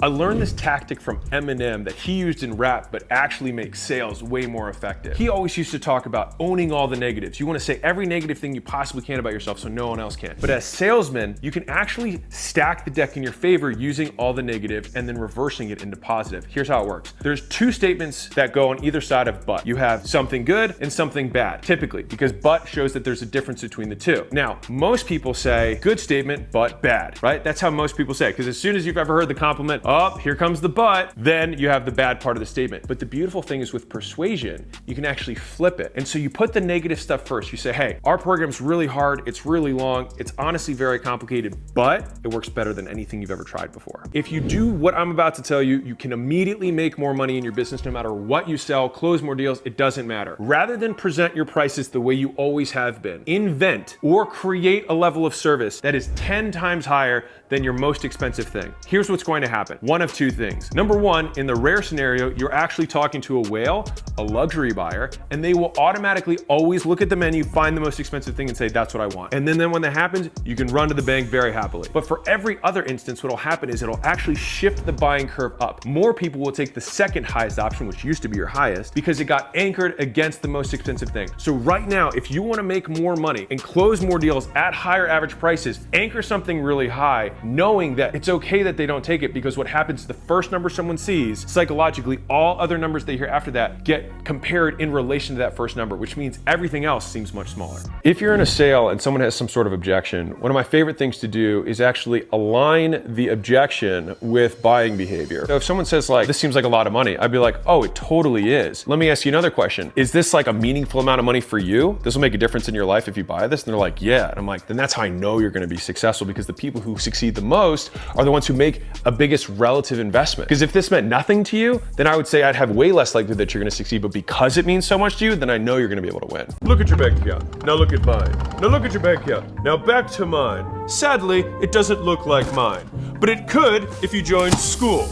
I learned this tactic from Eminem that he used in rap, but actually makes sales way more effective. He always used to talk about owning all the negatives. You want to say every negative thing you possibly can about yourself so no one else can. But as salesmen, you can actually stack the deck in your favor using all the negative and then reversing it into positive. Here's how it works. There's two statements that go on either side of but. You have something good and something bad, typically, because but shows that there's a difference between the two. Now, most people say good statement, but bad, right? That's how most people say it, because as soon as you've ever heard the compliment, oh, here comes the but, then you have the bad part of the statement. But the beautiful thing is with persuasion, you can actually flip it. And so you put the negative stuff first. You say, hey, our program's really hard, it's really long, it's honestly very complicated, but it works better than anything you've ever tried before. If you do what I'm about to tell you, you can immediately make more money in your business no matter what you sell, close more deals, it doesn't matter. Rather than present your prices the way you always have been, invent or create a level of service that is 10 times higher than your most expensive thing. Here's what's going to happen. One of two things. Number one, in the rare scenario, you're actually talking to a whale, a luxury buyer, and they will automatically always look at the menu, find the most expensive thing and say, that's what I want. And then when that happens, you can run to the bank very happily. But for every other instance, what'll happen is it'll actually shift the buying curve up. More people will take the second highest option, which used to be your highest, because it got anchored against the most expensive thing. So right now, if you wanna make more money and close more deals at higher average prices, anchor something really high, knowing that it's okay that they don't take it, because what happens, the first number someone sees, psychologically, all other numbers they hear after that get compared in relation to that first number, which means everything else seems much smaller. If you're in a sale and someone has some sort of objection, one of my favorite things to do is actually align the objection with buying behavior. So if someone says like, this seems like a lot of money, I'd be like, oh, it totally is. Let me ask you another question. Is this like a meaningful amount of money for you? This will make a difference in your life if you buy this? And they're like, yeah. And I'm like, then that's how I know you're gonna be successful, because the people who succeed the most are the ones who make a biggest relative investment. Because if this meant nothing to you, then I would say I'd have way less likelihood that you're gonna succeed, but because it means so much to you, then I know you're gonna be able to win. Look at your bank account. Now look at mine. Now look at your bank account. Now back to mine. Sadly, it doesn't look like mine, but it could if you joined Skool.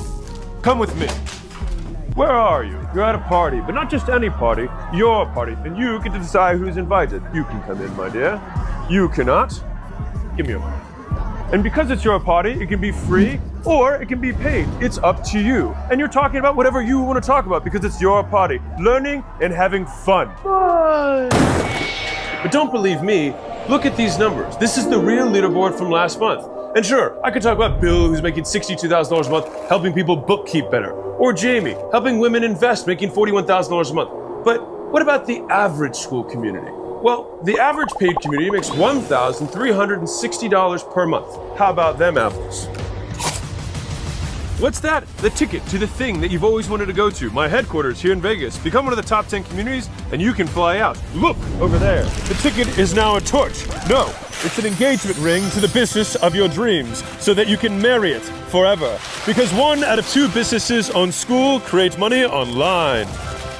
Come with me. Where are you? You're at a party, but not just any party, your party, and you get to decide who's invited. You can come in, my dear. You cannot. Give me your money. And because it's your party, it can be free or it can be paid. It's up to you. And you're talking about whatever you want to talk about because it's your party. Learning and having fun. Fun. But don't believe me, look at these numbers. This is the real leaderboard from last month. And sure, I could talk about Bill, who's making $62,000 a month, helping people bookkeep better. Or Jamie, helping women invest, making $41,000 a month. But what about the average school community? Well, the average paid community makes $1,360 per month. How about them apples? What's that? The ticket to the thing that you've always wanted to go to. My headquarters here in Vegas. Become one of the top 10 communities and you can fly out. Look over there. The ticket is now a torch. No, it's an engagement ring to the business of your dreams so that you can marry it forever. Because 1 out of 2 businesses on Skool create money online.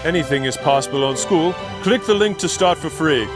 Anything is possible on Skool. Click the link to start for free.